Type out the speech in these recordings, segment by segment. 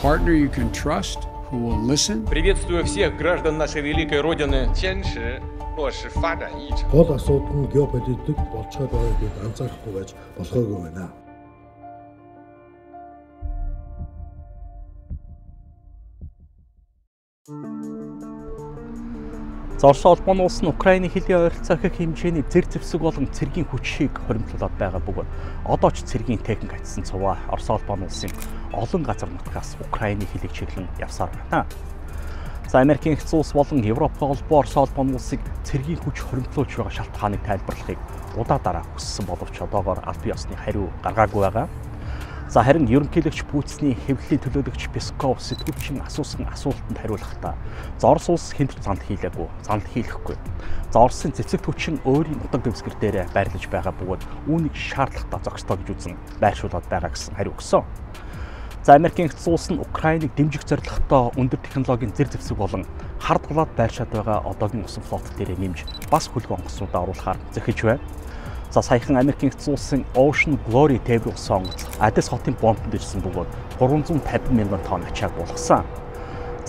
partner you can trust, who will listen. Приветствую всех граждан нашей великой Родины. 坚持落实发展议程。 Гол асуудал нь геополитик болцоод байгааг анзаарахгүй байж болохгүй байна. Орос улбаны улс нь Украины хэлийн ойролцоо их хэмжээний зэрэг зэвсэг болон цэргийн хүчийг хоримтлуулад байгаа бөгөөд одоо ч цэргийн техник ажсан цуваа Орос улбаны улсын олон газар нутгаас Украины хэлийг чиглэн явсаар байна. За Америкийн нэгдсэн улс болон Европын холбоо Орос улбаны улсыг цэргийн хүч хоримтлуулж байгаа шалтгааныг тайлбарлахыг удаа дараа хүссэн боловч одоогоор албан ёсны хариу гаргаагүй байгаа. За харин ерөнхийлөгч Путиний хэвлэлийн төлөөлөгч Песков сэтгүүлчин асуусан асуултанд хариулахдаа Орос улс хэнд занал хийлээгүй, занал хийлэхгүй. За Оросын цэцэг хүчин өөрийн нутаг дэвсгэр дээр байрлаж байгаа бөгөөд үүнийг шаардлагатай зохистой гэж үзэн байршуулад байгаа гэсэн хариу өгсөн. За Америкийн нэгдсэн улс нь Украиныг дэмжих зорилготой өндөр технологийн зэрэг зэвсэг болон хардгалаад байршаад байгаа одоогийн усан флот дээр нэмж бас хөлгөө онгоцнуудаа оруулахаар зохиж байна. За саяхан Америкийн нэгдсэн улсын Ocean Glory тээврийн ус сонгоц Адес хотын бомбонд ирсэн бөгөөд 350 мянган тонн ачааг болгосон.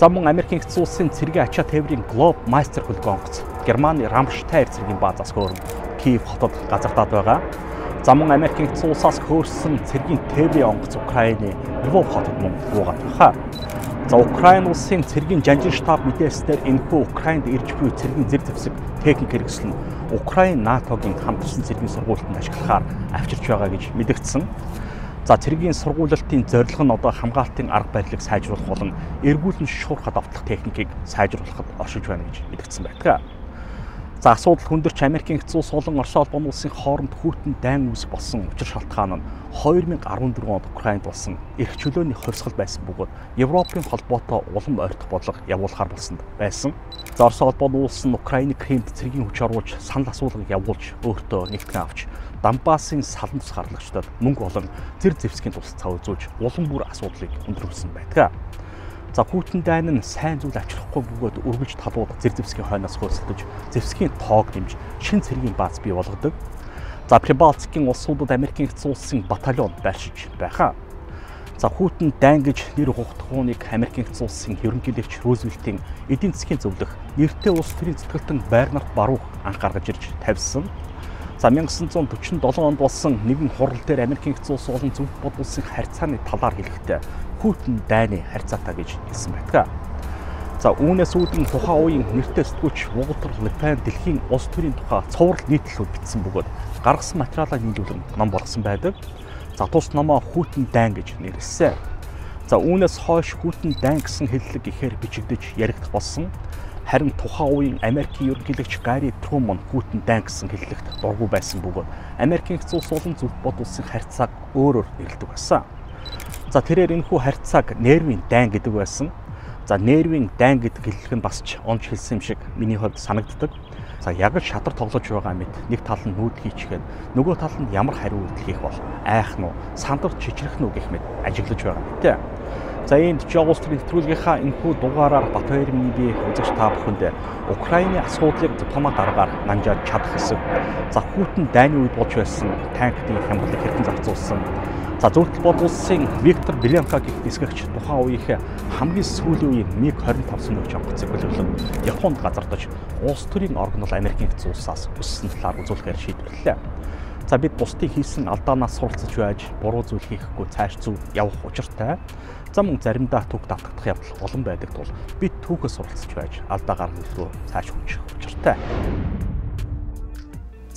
За мөн Америкийн нэгдсэн улсын цэргийн ачаа тээврийн Globe Master хөлгөө онгоц Германы Рамштайн цэргийн баазаас хөөрөн Киев хотод газардаад байгаа. За мөн Америкийн нэгдсэн улсаас хөөрсөн цэргийн тээврийн онгоц Украины Львов хотод мөн буугаад байна. За Украины улсын цэргийн жанжин штаб мэдээлснээр энэхүү Украинд ирж буй цэргийн зэрэг зэвсэг техник хэрэгсэл нь Украин НАТОгийн хамтарсан цэргийн сургуультанд ашиглахаар авчирч байгаа гэж мэдэгдсэн. За цэргийн сургуулалтын зорилго нь одоо хамгаалтын арга барилыг сайжруулах болон эргүүлэн шуурхад автах техникийг сайжруулахад оршиж байна гэж мэдэгдсэн байдаг. За асуудал хүндэрч Америкийн нэгдсэн улс болон Орос улбаны улсын хооронд хүйтэн дайн үүсэх болсон учир шалтгаан нь 2014 онд Украинд болсон эрх чөлөөний хувьсгал байсан бөгөөд Европын холбоотой улам ойртох бодлого явуулахар болсон байсан. За Орос улбаны улс нь Украины Кримд цэргийн хүч оруулж санал асуулгыг явуулж өөртөө нэгтгэн авч Донбассын салан тус гарлагчдад мөнгө болон зэрэг зэвсгийн тусалцаа үзүүлж улам бүр асуудлыг өндрүүлсэн байдаг. За Путин дайн нь сайн зүйл авчрахгүй бөгөөд үргэлж талууд зэрэг зэвсгийн хойноос хөөцөлдөж зэвсгийн тоог дэмж шин цэргийн бааз бий болгодог. За Прибалтикийн улсуудад Америкийн нэгдсэн улсын батальон байршиж байгаа. За Путин дайн гэж нэр хугдах хууныг Америкийн нэгдсэн улсын ерөнхийлөгч Рузвельтийн эдийн засгийн зөвлөх нэртэй улс төрийн зэтгэлтэн Бернард Барух анх гаргаж ирж тавьсан. За 1947 онд болсон нэгэн хурал дээр Америкийн нэгдсэн улс болон Зөвхөн бод улсын харьцааны талаар хэлэхдээ Путин дайны харьцаатай гэж хэлсэн байдаг. За үүнээс үүдэн тухайн үеийн нэртэй сэтгүүлч Walter Lippmann дэлхийн улс төрийн тухай цоврал нийтлэлүүд бичсэн бөгөөд гаргасан материалаа нийлүүлэн ном болгосон байдаг. За тус номоо Путин дайн гэж нэрлэсэн. За үүнээс хойш Путин дайн гэсэн хэллэг ихээр бичигдэж яригдах болсон. Харин тухайн үеийн Америкийн ерөнхийлөгч Гарри Труман Путин дайн гэсэн хэллэгт дургүй байсан бөгөөд Америкийн нэгдсэн улс болон Зөвхөн бод улсын харьцааг өөрөөр нэрлэдэг байсан. За тэрээр энэхүү харьцааг нервийн дайн гэдэг байсан. За нервийн дайн гэдэг хэллэг нь бас ч онж хэлсэн юм шиг миний хувьд санагддаг. За яг л шатар тоглож байгаа мэт нэг тал нь нүүд хийчгээд нөгөө тал нь ямар хариу үйлдэл хийх бол айх нь сандар чичрэх нь гэх мэт ажиглаж байгаа мэт. За энд Жолс нэвтрүүлгийнхаа энэхүү дугаараар Батбаяр би үзэгч та бүхэнд Украины асуудлыг дипломат аргаар манжаад чадах хэсэг. За Путин дайны үед болж байсан танкны хямралыг хэрхэн зарцуулсан. За Зөвхөн бод улсын Виктор Белянка гэх нисгэгч тухайн үеийн хамгийн сүүлийн үеийн МиГ-25 сүнэгч онгоцыг хөлөглөн Японд газардаж улс төрийн оргнол Америкийн нэгдсэн улсаас өссөн талаар үзүүлэхээр шийдвэрлэлээ. За бид бусдын хийсэн алдаанаас суралцж байж буруу зүйл хийхгүй цааш зөв явах учиртай. За мөн заримдаа түүх давтагдах явдал олон байдаг тул бид түүхээс суралцж байж алдаа гаргах руу цааш хүчих учиртай.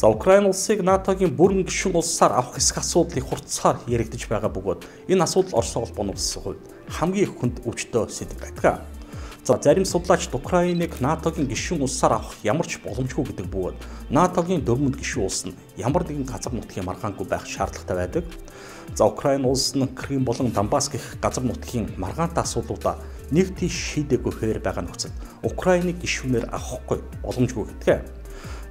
За Украин улсыг НАТОгийн бүрэн гишүүн улсаар авах хэсэг асуудлыг хурцаар яригдж байгаа бөгөөд энэ асуудал Орос улбаны улсын хувьд хамгийн их хүнд өвчтөе сэдв байдаг. За зарим судлаачид Украиныг НАТОгийн гишүүн улсаар авах ямар ч боломжгүй гэдэг бөгөөд НАТОгийн дөрмөнд гишүүн улс нь ямар нэгэн газар нутгийн маргаангүй байх шаардлагатай байдаг. За Украин улс нь Крим болон Донбасс гэх газар нутгийн маргаантай асуудлуудаа нэг тийш шийдээгүй хэвээр байгаа нөхцөлд Украиныг гишүүнээр авахгүй боломжгүй гэдэг.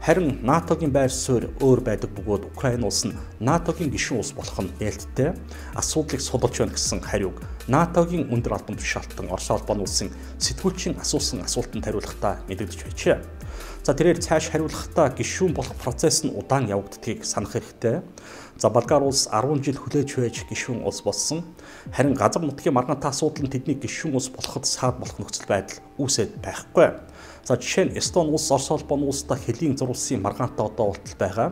Харин НАТОгийн байр суурь өөр байдаг бөгөөд Украин улс нь НАТОгийн гишүүн улс болох нь нээлттэй асуудлыг судалж байна гэсэн хариуг НАТОгийн өндөр албан тушаалтан Орос улбаны улсын сэтгүүлчийн асуусан асуултанд хариулахдаа мэдэгдэж байжээ. За тэрээр цааш хариулахдаа гишүүн болох процесс нь удаан явагддгийг санах хэрэгтэй. За Болгар улс 10 жил хүлээж байж гишүүн улс болсон. Харин газар нутгийн маргаантай асуудал нь тэдний гишүүн улс болоход саад болох нөхцөл байдал үүсээд байхгүй. За жишээ нь Эстони улс Орос улбаны улстай хөлийн зурулсын маргаантай одоо уултал байгаа.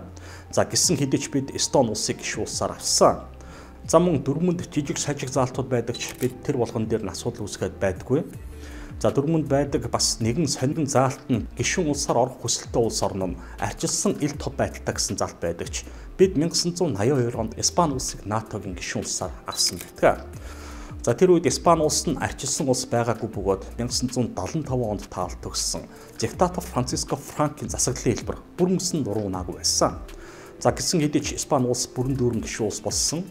За гисэн хэдиж бид Эстони улсыг гишүүн улсаар авсан. За мөн дөрмөнд жижиг сажиг заалтууд байдаг ч бид тэр болгон дээр нь асуудал үүсгээд байдаггүй. За дөрмөнд байдаг бас нэгэн сонин заалт нь гишүүн улсаар орох хүсэлтэй улс орн нь арчилсан ил тод байдалтай гэсэн заалт байдаг ч бид 1982 онд Испани улсыг НАТОгийн гишүүн улсаар авсан байдаг. За тэр үед Испани улс нь арчилсан улс байгаагүй бөгөөд 1975 онд таалт төгссөн диктатор Франциско Франкийн засаглалын хэлбэр бүрмөсөн дуруу наагүй байсан. За гисэн хэдий ч Испани улс бүрэн дүүрэн гишүүн улс болсон.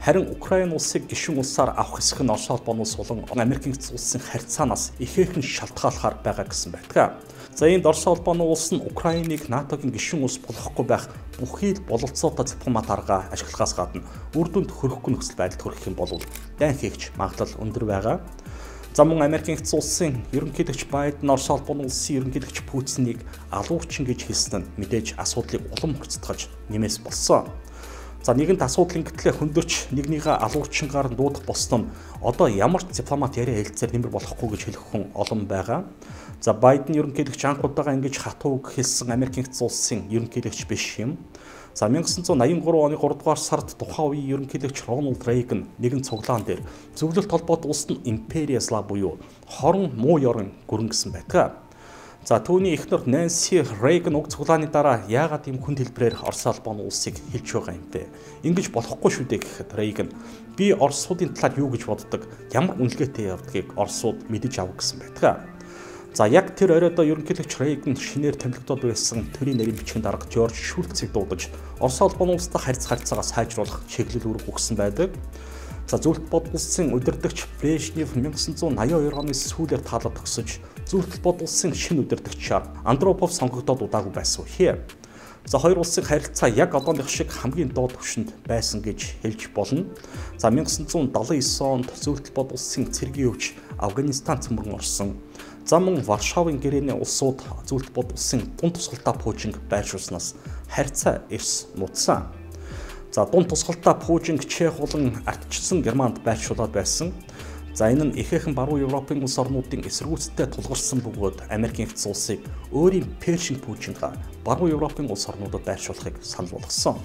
Харин Украин улсыг гишүүн улсаар авах хэсэг нь Орос улбаны улс болон Америкийн улсын харьцаанаас ихээхэн шалтгаалахаар байгаа гэсэн байдаг. За энд Орос улбаны улс нь Украиныг НАТОгийн гишүүн улс болохгүй байх бүхий л бололцоотой дипломат арга ашиглахаас гадна үр дүнд хүрэхгүй нөхцөл байдалд хүрэх юм бол дайн хийгч магадлал өндөр байгаа. За мөн Америкийн улсын ерөнхийлөгч Байден Орос улбаны улсын ерөнхийлөгч Путиныг алуурчин гэж хэлсэн нь мэдээж асуудлыг улам хурцтгаж нэмээс болсон. За нэгэнт асуудлын гэтлээ хөндөрч нэгнийгээ алуурчингаар нь дуудах болсон нь одоо ямар ч дипломат яриа хэлцээр нэмэр болохгүй гэж хэлэх хүн олон байгаа. За Байден ерөнхийлөгч анх удаага ингэж хатуу үг хэлсэн Америкийн улсын ерөнхийлөгч биш юм. За 1983 оны 3 дугаар сард тухайн үеийн ерөнхийлөгч Рональд Рейган нэгэн цуглаан дээр зөвлөлт холбоот улс нь империя зла буюу хорон муу ёрон гүрэн гэсэн байдаг. За түүний эхнэр Нэнси Рейган уг цуглааны дараа яагаад ийм хүнд хэлбэрээр Орос улбаны улсыг хэлж байгаа юм бэ? Ингэж болохгүй шүү дээ гэхэд Рейган би Оросуудын талаар юу гэж боддог, ямар үнэлгээтэй явдгийг Оросууд мэдэж авах гэсэн байдаг. За яг тэр оройдоо ерөнхийлөгч Рейган шинээр томилогдоод байсан төрийн нэрийн бичгийн дарга Жорж Шульцийг дуудаж Орос улбаны улстай харьцаагаа сайжруулах чиглэл үүрэг өгсөн байдаг. За зөвлөлт бод улсын удирдагч Брежнев 1982 оны сүүлээр таалаад төгсөж зөвлөлт бод улсын шинэ удирдагчаар Андропов сонгогдоод удаагүй байсан хэ. За хоёр улсын харилцаа яг одооных шиг хамгийн доод түвшинд байсан гэж хэлж болно. За 1979 онд зөвлөлт бод улсын цэргийн өвч Афганистан цөмөрөн орсон. За мөн Варшавын гэрээний улсууд зөвлөлт бод улсын дунд тусгалтаа Пуужинг байршуулснаас харьцаа эрс нууцсан. За дунд тусгалтаа Пуужинг Чех болон ардчилсан Германд байршуулад байсан. За энэ нь ихээхэн баруун Европын улс орнуудын эсэргүүцэлтэй тулгарсан бөгөөд Америкийн улсыг өөрийн Першинг Пуужингаа баруун Европын улс орнуудад байршуулахыг санал болгосон.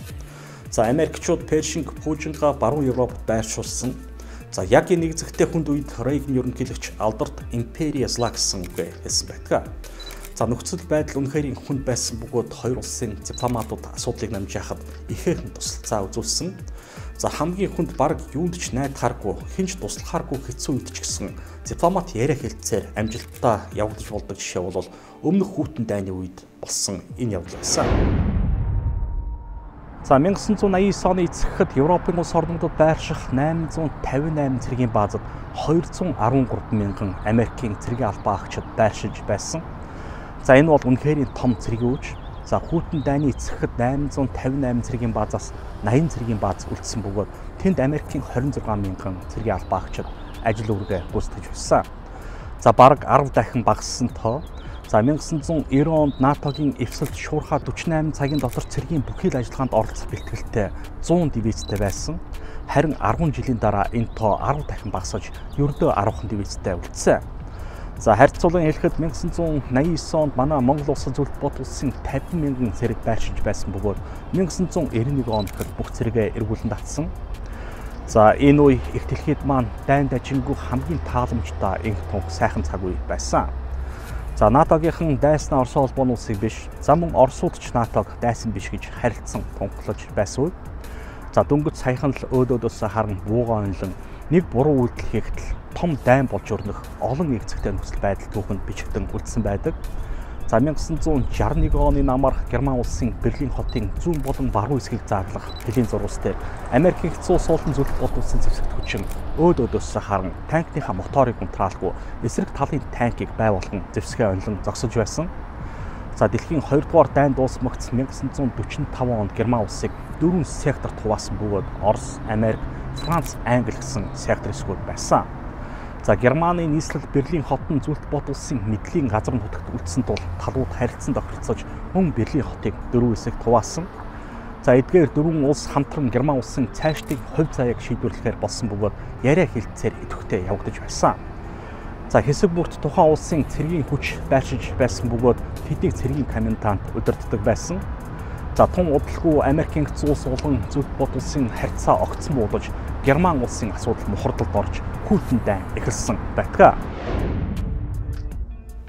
За Америкчууд Першинг Пуужингаа баруун Европод байршуулсан. За яг энэ нэгзэгтэй хүнд үед Рейган ерөнхийлөгч алдарт империя зла гэсэн үгээр хэлсэн байдаг. За нөхцөл байдал үнэхээр хүнд байсан бөгөөд хоёр улсын дипломатууд асуудлыг намж яхад ихээхэн тусалцаа үзүүлсэн. За хамгийн хүнд баг юунд ч найдахааргүй, хинч туслахааргүй хэцүү үед ч гэсэн дипломат яриа хэлцээр амжилттай явагдаж болдог жишээ бол өмнөх хүйтэн дайны үед болсон энэ явдал байсан. За 1989 оны эцэгхэд Европын улс орнуудад байрших 858 цэргийн баазад 213 мянган Америкийн цэргийн албан агчид байршиж байсан. За энэ бол үнэхээр том цэргийн үж. За хүйтэн дайны эцэгхэд 858 цэргийн баазаас 80 цэргийн бааз үлдсэн бөгөөд тэнд Америкийн 26 мянган цэргийн албан агчид ажил үүргээ гүйцэтгэж байсан. За бараг 10 дахин багассан тоо. За 1990 онд НАТОгийн эвсэлт шуурхаа 48 цагийн дотор цэргийн бүхий л ажиллагаанд оролцох бэлтгэлтэй 100 дивизтэй байсан. Харин 10 жилийн дараа энэ тоо 10 дахин багасж ердөө 10 дивизтэй үлдсэн. За харьцуулан хэлэхэд 1989 онд манай Монгол улсын зөвлөлт бод улсын 50 мянган цэрэг байршиж байсан бөгөөд 1991 онд бүх цэрэгээ эргүүлэн татсан. За энэ үе их дэлхийд маань дайн дажингүй хамгийн тааламжтай инх тунх сайхан цаг үе байсан. За НАТОгийнхан дайснаа Орос улбаны улсыг биш, за мөн Оросууд ч НАТОг дайсан биш гэж харилцсан тунхлаж байсан үе. За дөнгөж саяхан л өөдөөдөөс харан буугаа онлон нэг буруу үйлдэл хийхдээ том дайн болж өрнөх олон нэгцэгтэй нөхцөл байдал түүхэнд бичигдэн үлдсэн байдаг. За 1961 оны намар Герман улсын Берлин хотын зүүн болон баруун хэсгийг зарлах хөлийн зурвас дээр Америкийн хэцүү суултан зөвлөлт бод улсын зэвсэгт хүчин өөдөөдөөс харан танкныхаа моторыг унтраалгүй эсрэг талын танкийг бай болгон зэвсгээ онлон зогсож байсан. За дэлхийн 2 дугаар дайн дуусмагц 1945 онд Герман улсыг 4 секторт хуваасан бөгөөд Орос, Америк, Франц, Англи гэсэн сектор хэсгүүд байсан. За Германы нийслэл Берлин хотын Зүлтбот улсын мэдлийн газар нутагт үлдсэн тул талууд харилцан тохирцож мөн Берлин хотыг дөрвөн хэсэг хуваасан. За эдгээр дөрвөн улс хамтран Герман улсын цаашдын хувь заяаг шийдвэрлэхээр болсон бөгөөд яриа хэлцээр идэвхтэй явагдаж байсан. За хэсэг бүрт тухайн улсын цэргийн хүч байршиж байсан бөгөөд тэднийг цэргийн комендант удирддаг байсан. За тун удалгүй Америкийн улс болон Зүлтбот улсын харьцаа огцон буудаж Герман улсын асуудал мухардалд орж хүйтэн дайн эхэлсэн байдаг.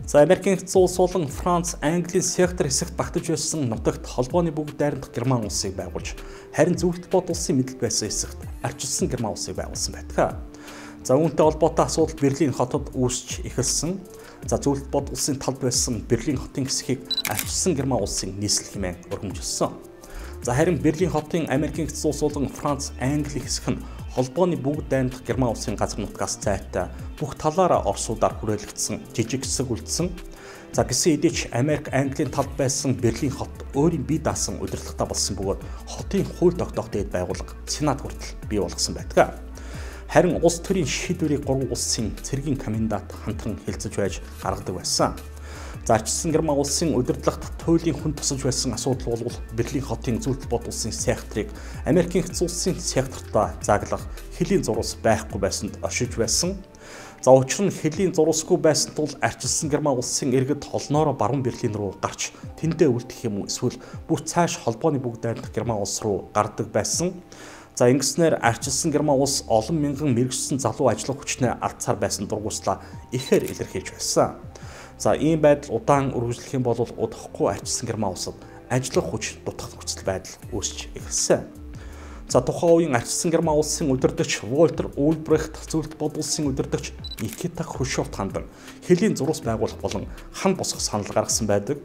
За Америкийн улс болон Франц, Английн сектор хэсэгт багтаж байсан нутагт холбооны бүгд дайрандах Герман улсыг байгуулж, харин Зүлтбот улсын мэдэлд байсан хэсэгт арчилсан Герман улсыг байгуулсан байдаг. За үүнтэй холбоотой асуудал Берлин хотод үүсч эхэлсэн. За Зүлтбот улсын талд байсан Берлин хотын хэсгийг арчилсан Герман улсын нийслэл хэмээн өргөмжилсөн. За харин Берлин хотын Америкийн улс болон Франц, Англи хэсэг нь холбооны бүгд дайрандах Герман улсын газар нутгаас зайтай бүх талаараа Оросуудаар хүрээлэгдсэн жижиг хэсэг үлдсэн. За гэсэн хэдий ч Америк, Английн талд байсан Берлин хот өөрийн бие даасан удирдлагатай болсон бөгөөд хотын хууль тогтоох дэд байгууллага Сенат хүртэл бий болгосон байдаг. Харин улс төрийн шийдвэрийг гурван улсын цэргийн комендант хамтран хэлцэж байж гаргадаг байсан. За арчилсан Герман улсын удирдлагт туйлын хүн тусаж байсан асуудал бол Берлин хотын Зүлтбот улсын секторыг Америкийн улсын сектортой заглах хэлийн зурус байхгүй байсанд оршиж байсан. За учир нь хэлийн зурусгүй байсан тул арчилсан Герман улсын иргэд холноороо баруун Берлин руу гарч тэндээ үлдэх юм уу эсвэл бүр цааш холбооны бүгд дайрандах Герман улс руу гардаг байсан. За ингэснээр арчилсан Герман улс олон мянган мэргэжсэн залуу ажлын хүчнээ алдсаар байсан дургуслаа ихээр илэрхийлж байсан. За ийм байдал удаан үргэлжлэх юм бол удахгүй арчилсан Герман улсад ажлын хүч дутах нөхцөл байдал үүсч эхэлсэн. За тухайн үеийн арчилсан Герман улсын удирдагч Вольтер Ульбрехт, Зүлтбот улсын удирдагч Никита Хрущевт хандан хэлийн зурус байгуулах болон хан босгох санал гаргасан байдаг.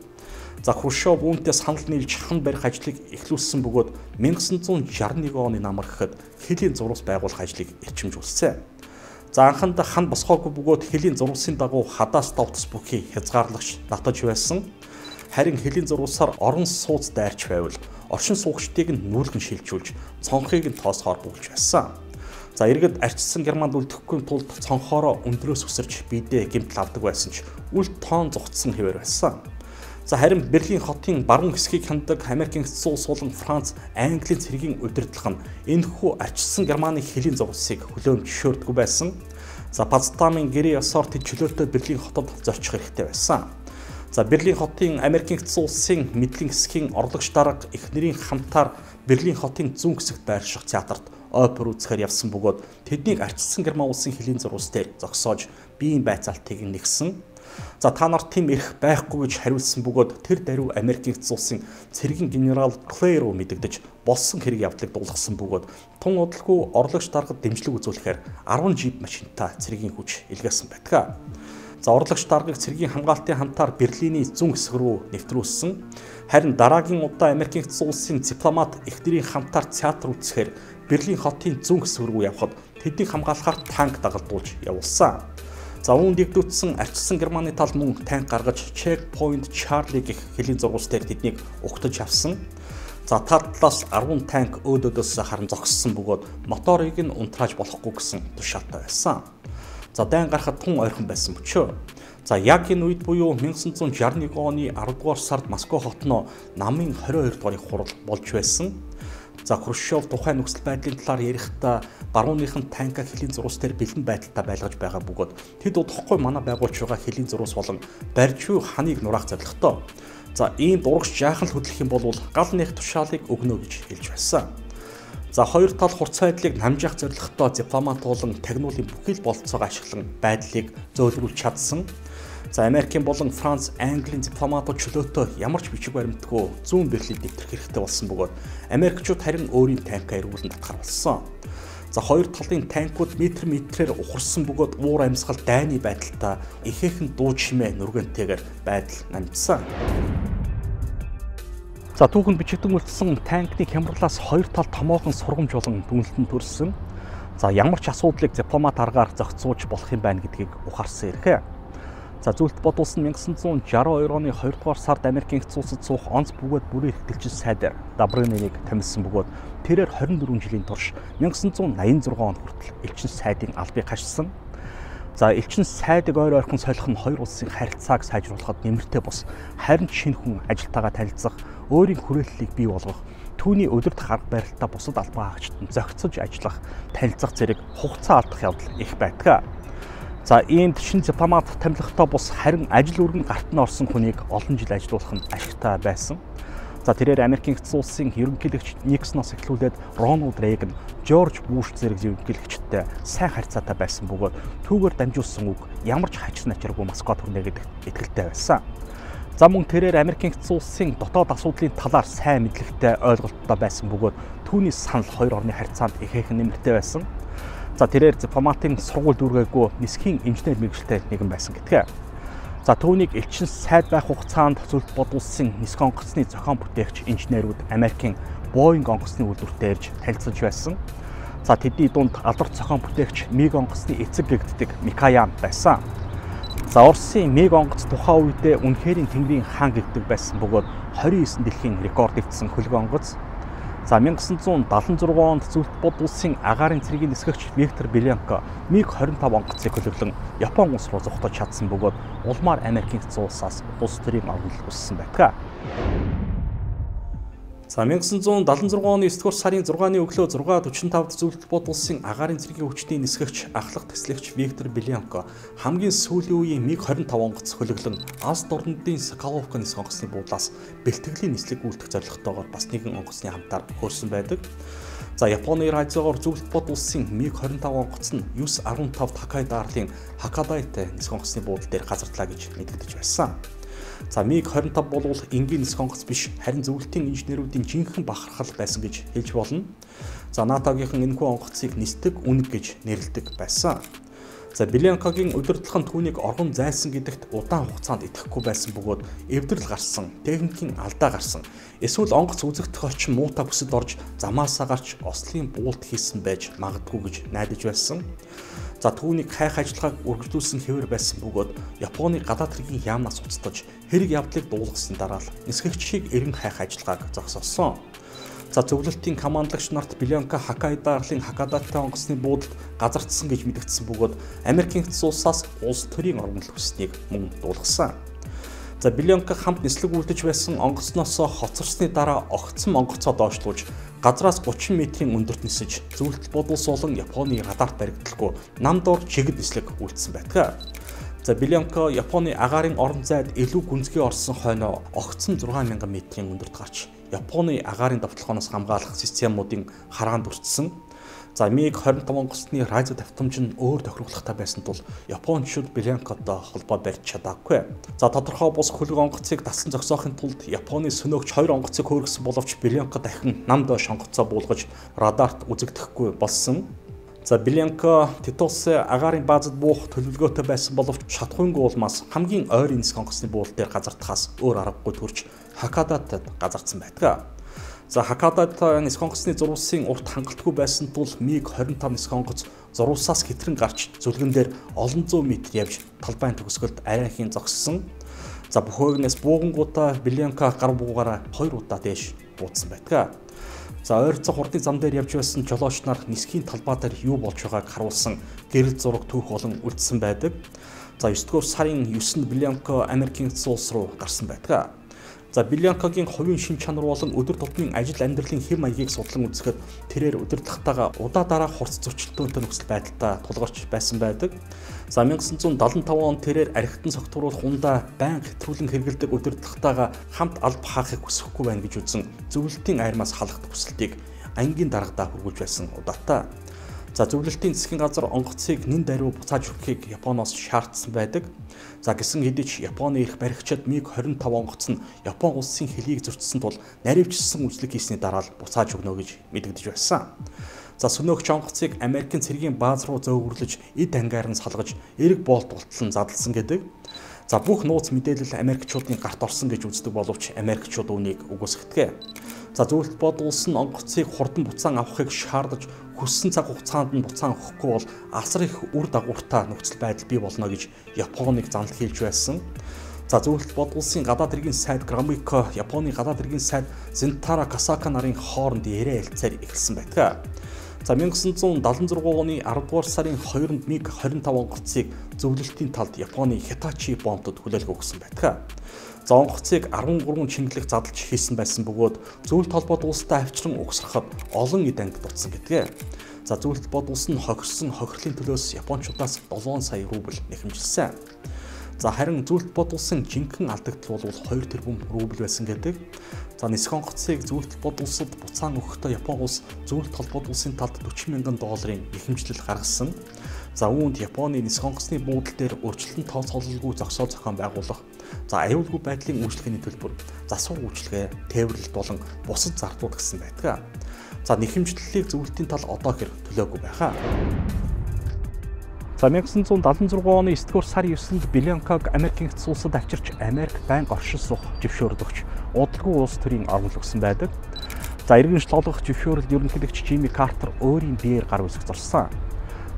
За Хрущев үүнтэй санал нийлж хан барих ажлыг эхлүүлсэн бөгөөд 1961 оны намар гэхэд хэлийн зурус байгуулах ажлыг эрчимжүүлсэн. За анхандаа хан босгоогүй бөгөөд хэлийн зуруусын дагуу хадаас давтас бүхий хязгаарлагч татаж байсан. Харин хэлийн зурусаар орон сууц дайрч байвал оршин суугчдыг нь нүүлгэн шилжүүлж цонхыг нь тоосхоор бүглж байсан. За иргэд арчилсан Германд үлдэхгүй тулд цонхоороо өндрөөс үсэрч биедээ гэмтэл авдаг байсан ч үл тоон зогтсон хэвээр байсан. За харин Берлин хотын баруун хэсгийг ханддаг Америкийн улс болон Франц, Английн цэргийн удирдлага нь энэхүү арчилсан Германы хэлийн зурсыг хүлээн зөвшөөрдөггүй байсан. За Потсдамын гэрээ ёсоор тэд чөлөөтэй Берлин хотод зорчих хэрэгтэй байсан. За Берлин хотын Америкийн улсын мэдлийн хэсгийн орлогч дарга эхнэрийн хамтаар Берлин хотын зүүн хэсэгт байрших театрт опер үзэхээр явсан бөгөөд тэднийг арчилсан Герман улсын хэлийн зурус дээр зогсоож биеийн байцаалтыг нэгсэн. За та нарт тийм эрх байхгүй гэж хариулсан бөгөөд тэр даруй Америкийн улсын цэргийн генерал Клэйро мэдэгдэж болсон хэрэг явдлыг дуулгасан бөгөөд тун удалгүй орлогч даргад дэмжлэг үзүүлэхээр 10 жип машинтай цэргийн хүч илгээсэн байдаг. За орлогч даргыг цэргийн хамгаалтын хамтаар Берлиний зүүн хэсэг рүү нэвтрүүлсэн. Харин дараагийн удаа Америкийн улсын дипломат эхнэрийн хамтаар театр үзэхээр Берлин хотын зүүн хэсэг рүү явхад тэднийг хамгаалахаар танк дагалдуулж явуулсан. За үүнд дэгдүүцсэн арчилсан Германы тал мөн танк гаргаж Checkpoint Charlie гэх хэлийн зургуус дээр тэднийг угтаж авсан. За талаас 10 танк өөдөөдөөс харан зогссон бөгөөд моторыг нь унтрааж болохгүй гэсэн тушаатай байсан. За дайн гарахад тун ойрхон байсан мөчөө. За яг энэ үед буюу 1961 оны 10 дугаар сард Москва хотноо намын 22 дугаарыг хурал болж байсан. За Хрущев тухайн нөхцөл байдлын талаар ярихдаа барууныхан танка хэлийн зурус дээр бэлэн байдалтай байлгаж байгаа бөгөөд тэд удахгүй манай байгуулж байгаа хэлийн зурус болон барьжгүй ханыг нураах зорилготой. За ийм дурагч жаахан л хөдлөх юм бол гал нэх тушаалыг өгнө гэж хэлж байсан. За хоёр тал хурц байдлыг намжаах зорилготой дипломат болон тагнуулын бүхий л болцоог ашиглан байдлыг зөөлрүүлж чадсан. За Америкийн болон Франц, Английн дипломатууд чөлөөтэй ямар ч бичиг баримтгүй зүүн Берлинд нэвтрэх хэрэгтэй болсон бөгөөд Америкчууд харин өөрийн танкаа эргүүлэн татгар болсон. За хоёр талын танкууд метрээр ухарсан бөгөөд уур амьсгал дайны байдалтай ихээхэн дуу чимээ нүргэнтэйгээр байдал намжсан. За түүхэнд бичигдэн үлдсэн танкны хямралаас хоёр тал томоохон сургамж болон дүнэлтэн төрсөн. За ямар ч асуудлыг дипломат аргаар зохицуулж болох юм байна гэдгийг ухаарсан ирхэ. За Зүлтбот улс нь 1962 оны 2 дугаар сард Америкийн улсад суух онц бөгөөд бүрээр ихтэлчин сайдаар Добрыныг томилсон бөгөөд тэрээр 24 жилийн турш 1986 он хүртэл элчин сайдын албыг хашсан. За элчин сайдыг ойр ойрхон солих нь хоёр улсын харилцааг сайжруулахад нэмэртэй бус харин шинэ хүн ажилтайгаа танилцах, өөрийн хүрээллийг бий болгох, түүний өдөрт арга барилтаа бусад албан хаагчдад зохицож ажиллах, танилцах зэрэг хугацаа алдах явдал их байдаг. За иймд шинэ дипломат тамилгатай бус харин ажил үргэн гарт нь орсон хүнийг олон жил ажилуулах нь ашигтай байсан. За тэрээр Америкийн эцэг улсын ерөнхийлөгч Никсоноос эхлүүлээд Рональд Рейган, Жорж Буш зэрэг ерөнхийлөгчтэй сайн харьцаатай байсан бөгөөд түүгээр дамжуулсан үг ямар ч хачир начиргүй Москва төрнө гэдэгт итгэлтэй байсан. За мөн тэрээр Америкийн эцэг улсын дотоод асуудлын талаар сайн мэдлэгтэй ойлголттой байсан бөгөөд түүний санал хоёр орны харьцаанд ихээхэн нэмэртэй байсан. За тэрээр дипломатын сургууль дүүргээгүй нисхийн инженер мэргэжилтэй нэгэн байсан гэдгээ. За түүнийг элчин сайд байх хугацаанд зөвлөлт бодулсан нисэх онгоцны зохион бүтээгч инженерүүд Америкийн Боинг онгоцны үйлдвэртэй ирж танилцж байсан. За тэдний дунд алдарт зохион бүтээгч Миг онгоцны эцэг гэгддэг Микаян байсан. За Оросын Миг онгоц тухайн үедээ үнэхэрийн тэнгэрийн хаан гэгддэг байсан бөгөөд 29 дэлхийн рекорд ивдсэн хөлөг онгоц. За 1976 онд зөвлөлт бодулсын агаарын цэргийн нисгэгч Виктор Белянко МиГ-25 онгоцыг хөлөглөн Япон улс руу зугтаж чадсан бөгөөд улмаар Америкийн эцэг улсаас улс төрийн орнол өссөн байдаг. За 1976 оны 9-р сарын 6-ны өглөө 6:45-д зөвлөлт бодулсын агаарын цэргийн хүчний нисгэгч ахлах тэслэгч Виктор Белянко хамгийн сүүлийн үеийн МиГ-25 онгоц хөлөглөн Аз дорнодын Соколовка нисэх онгоцны буудлаас бэлтгэлийн нислэг үйлдэх зорилготойгоор бас нэгэн онгоцны хамтаар хөрсөн байдаг. За Японы радиогоор зөвлөлт бодулсын МиГ-25 онгоц нь 9-15 Хоккайдо арлын Хакодате нисэх онгоцны буудлын дээр газарлаа гэж мэдэгдэж байсан. За МиГ-25 болвол энгийн нисэх онгоц биш, харин зөвлөлтийн инженерүүдийн жинхэнэ бахархал байсан гэж хэлж болно. За НАТО-гийнхан энэхүү онгоцыг нисдэг үнэг гэж нэрлэдэг байсан. За Белянкогийн удирдлага нь түүнийг оргон зайлсан гэдэгт удаан хугацаанд итгэхгүй байсан бөгөөд эвдрэл гарсан, техникийн алдаа гарсан, эсвэл онгоц үзэгдэх орчин муутай бүсэд орж замаасаа гарч ослын буулт хийсэн байж магадгүй гэж найдаж байсан. За түүнийг хайх ажиллагааг үргэлжлүүлсэн хэвээр байсан бөгөөд Японы гадаад хэргийн яамнаас уцтаж хэрэг явдлыг дуулгасан дараа л нисгэгчийг эрен хайх ажиллагааг зогсоосон. За зөвлөлтийн командлагч нарт Белянко Хоккайдо арлын Хакодате онгоцны буудалд газардсан гэж мэдэгдсэн бөгөөд Америкийн эцэг улсаас улс төрийн орнол хүснэг мөн дуулгасан. За Белянко хамт нислэг үлдэж байсан онгоцноос хоцорсны дараа огцсон онгоцоо доошлуулж газраас 30 метрийн өндөрт нисэж зөвлөлт бодулс болон Японы радарт баригдалгүй намдор чигд нислэг үлдсэн байдаг. За Белянко Японы агаарын орон зайд илүү гүнзгий орсон хойноо огцсон 6000 метрийн өндөрт гарч Японы агаарын давталганоос хамгаалах системуудын хараанд өртсөн. За МиГ-25 онгоцны радио давтамж нь өөр тохируулгатай байсан тул Япончууд Белянкотой холбоо барьж чадаагүй. За тодорхой бус хөлөг онгоцыг дасан зогсоохын тулд Японы сөнөөгч 2 онгоцыг хөөргсөн боловч Белянко дахин нам доош онгоцоо буулгаж радарт үзэгдэхгүй болсон. За Белянко Титус агаарын баазад буух төлөвлөгөөтэй байсан боловч шатхуйнгүй улмаас хамгийн ойр нисэх онгоцны буулт дээр газардахаас өөр аргагүй төрж Хоккайдотод газардсан байдаг. За Хоккайдото нисэх онгоцны зурвалсын урт хангалтгүй байсан тул МиГ-25 нисэх онгоц зурвалсаас хэтрэн гарч зүлгэн дээр олон зуун метр явж талбайн төгсгөлд арайхийн зогссон. За бөхөөгнээс буугангуудаа Белянко гар буугаараа 2 удаа дээш буудсан байдаг. За ойрцоо хурдны зам дээр явж байсан жолооч нар нисхийн талбай дээр юу болж байгааг харуулсан гэрэл зураг түүх болон үлдсэн байдаг. За 9-р сарын 9-нд Белянко Америкийн эцэг улс руу гарсан байдаг. За Белянкогийн хувийн шин чанар болон өдөр тутмын ажил амьдралын хэм маягийг судлан үзэхэд тэрээр удирдлагатайгаа удаа дараа хурц зөрчилдөөнтэй нөхцөл байдалтай тулгарч байсан байдаг. За 1975 он тэрээр архитан согтууруулах ундаа байнга хэтрүүлэн хэрэгэлдэг удирдлагатайгаа хамт алба хаахыг хүсэхгүй байна гэж үзэн зөвлөлтийн айрмаас халахдах хүсэлтийг ангийн даргадаа хүргүүлж байсан удаатай. За зөвлөлтийн засгийн газар онгоцыг нэн даруй буцааж өгөхийг Японоос шаардсан байдаг. За гисэн хэдий ч Японы эрх баригчид МиГ-25 онгоц нь Япон улсын хэлийг зөрчсөн тул наривчилсан үйлчлэг хийсний дараа л буцааж өгнө гэж мэдэгдэж байсан. За сөнөөгч онгоцыг Америкийн цэргийн бааз руу зөөвөрлөж эд ангиар нь салгаж эрэг боолт болтлон задлсан гэдэг. За бүх нууц мэдээлэл Америкчуудын гарт орсон гэж үздэг боловч Америкчууд үүнийг үгүйсгдэг. За зөвлөлт бодулсан онгоцыг хурдан буцаан авахыг шаардаж хүссэн цаг хугацаанд нь буцаан өгөхгүй бол асар их үр дагавартай нөхцөл байдал бий болно гэж Японыг занал хийлж байсан. За зөвлөлт бодулсын гадаад хэргийн сайд Громико Японы гадаад хэргийн сайд Зентара Касака нарын хооронд яриа хэлцээр эхэлсэн байдаг. За 1976 оны 10 дугаар сарын 2-нд МиГ-25 онгоцыг зөвлөлтийн талд Японы Хитачи бомбтод хүлээлт өгсөн байдаг. За онгоцыг 13 чингэлэг задлж хийсэн байсан бөгөөд зөвлөлт холбоот улстай авчран угсрахад олон эд ангид дутсан гэдэг. За зөвлөлт холбоот улс нь хохирсон хохирлын төлөөс японочдоос 7 сая рубль нэхэмжилсэн. За харин зөвлөлт холбоот улсын жинхэнэ алдагдал бол 2 тэрбум рубль байсан гэдэг. За нисэх онгоцыг зөвлөлт холбоот улсад буцаан өгөхдөө Япон улс зөвлөлт холбоот улсын талд 40 мянган долларын нэхэмжлэл гаргасан. За үүнд Японы нисэх онгоцны буудал дээр урьдчилан тооцоололгүй зогсоо зохион байгуулах, за аюулгүй байдлын үйлчлэгээний төлбөр, засвар үйлчлэгээ, тээвэрлэлт болон бусад зардууд гэсэн байдаг. За нэхэмжлэлийг зөвлөлтийн тал одоо хэр төлөөгүй байхаа. За 1976 оны 9 дугаар сарын 9-нд Белянкаг Америкийн эцэс улсад авчирч Америк байнга оршин суух зөвшөөрлөгч удалгүй улс төрийн орнол өгсөн байдаг. За иргэншил олгох зөвшөөрөл ерөнхийлөгч Жимми Картер өөрийн биеэр гар үсэг зорсон.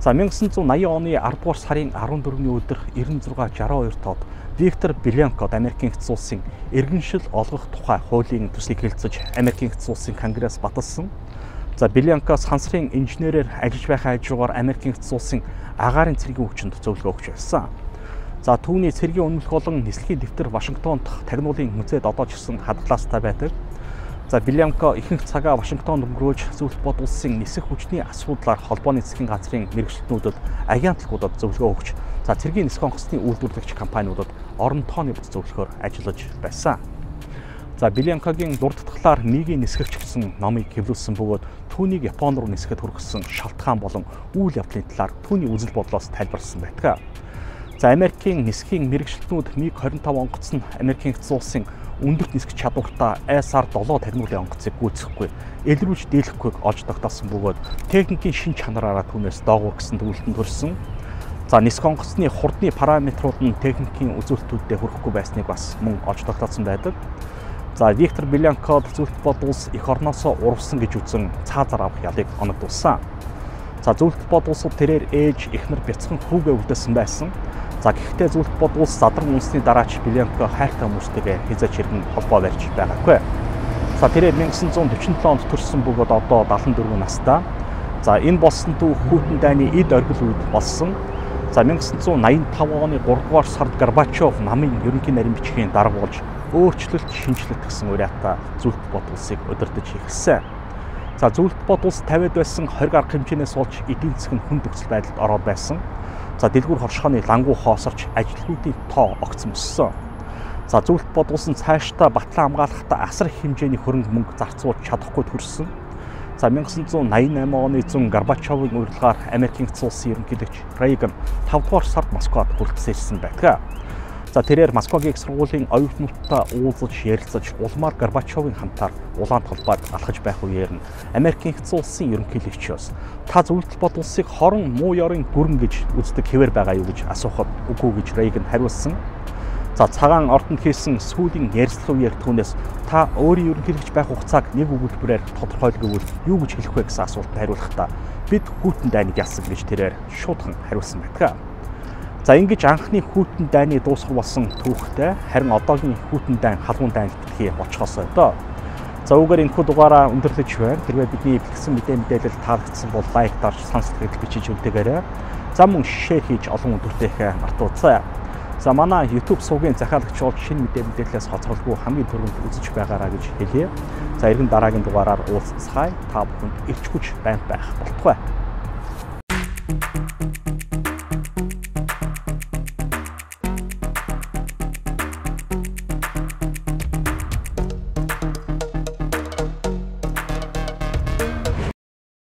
За 1980 оны 10 дугаар сарын 14-ний өдөр 9662 тоод Виктор Белянкод Америкийн эцэс улсын иргэншил олгох тухай хуулийн төслийг хэлэлцэж Америкийн эцэс улсын конгресс баталсан. За Белянкос хансрын инженерээр ажиллаж байхаа хажуугаар Америкийн эцэс улсын агаарын цэргийн хүчинд зөвлөгөө өгч байсан. За түүний цэргийн үнэмлэх болон нислэгийн дэвтэр Вашингтонд тагнуулын музейд одоо ч гэсэн хадгалаастай байдаг. За Белянко ихэнх цагаа Вашингтонд өнгөрөөж зөвлөлт холбоот улсын нисэх хүчний асуудлаар холбооны засгийн газрын мэргэжилтнүүдэд агентлагуудад зөвлөгөө өгч, за цэргийн нисэх онгоцны үйлдвэрлэгч компаниудад орон тооны бүс зөвлөхөөр ажиллаж байсан. За Белянкогийн дурдтгалаар МиГ-ийн нисгэгч гэсэн номыг хэвлүүлсэн бөгөөд түүнийг Япон руу нисгэхэд хүргэсэн шалтгаан болон үйл явдлын талаар түүний үзэл бодлоос тайлбарласан байдаг. За Америкийн нисхийн мэргэжилтнүүд МиГ-25 онгоц нь Америкийн эцэс улсын өндөрт нисгэх чадвартай SR-7 тагнуулын онгоцыг гүйцэхгүй, илрүүлж дийлэхгүйг олж тогтоосон бөгөөд техникийн шин чанараараа түүнээс доогуур гэсэн төвлөлтөнд хүрсэн. За нисэх онгоцны хурдны параметрууд нь техникийн үзүүлэлтүүдэд хүрэхгүй байсныг бас мөн олж тогтоосон байдаг. За Виктор Белянкод зөвлөлт холбоот улс эх орноосоо урвсан гэж үзэн цаазаар авах ялыг оногдуулсан. За зөвлөлт холбоот улсууд тэрээр ээж, эхнэр, бяцхан хүүгээ үлдээсэн байсан. За гэхдээ зөвлөлт холбоот улс задран үндэсний дараач Белянко хайртай хүмүүстэйгээ хязгаарч иргэн холбоо барьж байгаагүй. За тэрээр 1947 онд төрсэн бөгөөд одоо 74 настай. За энэ болсон түүх хүйтэн дайны эд оргил үед болсон. За 1985 оны 3 дугаар сард Горбачев намын ерөнхий нарийн бичгийн дарга болж өөрчлөлт, шинжилэлт гэсэн уриатай зөвлөлт холбоот улсыг удирдах эхэлсэн. За зөвлөлт холбоот улс 50-д байсан 20 арга хэмжээнээс болж эдийн засаг нь хүнд нөхцөл байдалд ороод байсан. За дэлгүүр хоршооны лангуу хоосорч ажилтнуудын тоо огцом өссөн. За зөвлөлт холбоот улс нь цаашдаа батлан хамгаалахдаа асар их хэмжээний хөрөнгө мөнгө зарцуулж чадахгүй төрсөн. За 1988 оны зун Горбачевын урилгаар Америкийн эцэс улсын ерөнхийлөгч Рейган 5 дугаар сард Москвад хүрэлцэн ирсэн байдаг. За тэрээр Москвагийн их сургуулийн оюутнуудтай уулзаж ярилцаж улмаар Горбачевын хамтаар улаан толгойд алхаж байх үеэр нь Америкийн эцэс улсын ерөнхийлөгчөөс та зөвлөлт холбоот улсыг хорон муу ёрын гүрэн гэж үздэг хэвээр байгаа юу гэж асуухад үгүй гэж Рейган хариулсан. За цагаан ордонд хийсэн сүүлийн ярилцлага үеэр түүнээс та өөрийн ерөнхийлөгч байх хугацааг нэг өгүүлбэрээр тодорхойлгоовол юу гэж хэлэх вэ гэсэн асуултанд хариулахдаа бид хүйтэн дайныг ялсан гэж тэрээр шуудхан хариулсан байдаг. За ингэж анхны хүйтэн дайны дуусах болсон түүхтэй харин одоогийн хүйтэн дайн халуун дайн битгий очихоос одоо. За үүгээр энэхүү дугаараа өндөрлөж байна. Хэрвээ бидний бэлтгэсэн мэдээлэл таалагдсан бол лайк дарж санал бичиж үлдээгээрэй. За мөн шеэр хийж олон өдөртөөхөө мартаоцай. За манай YouTube сувгийн захиалагч бол шинэ мэдээлэлээс хоцролгүй хамгийн түрүүнд үзэж байгаараа гэж хэлье. За эргэн дараагийн дугаараар уулзцгаая. Та бүхэнд ирч хүч байна байх болтугай.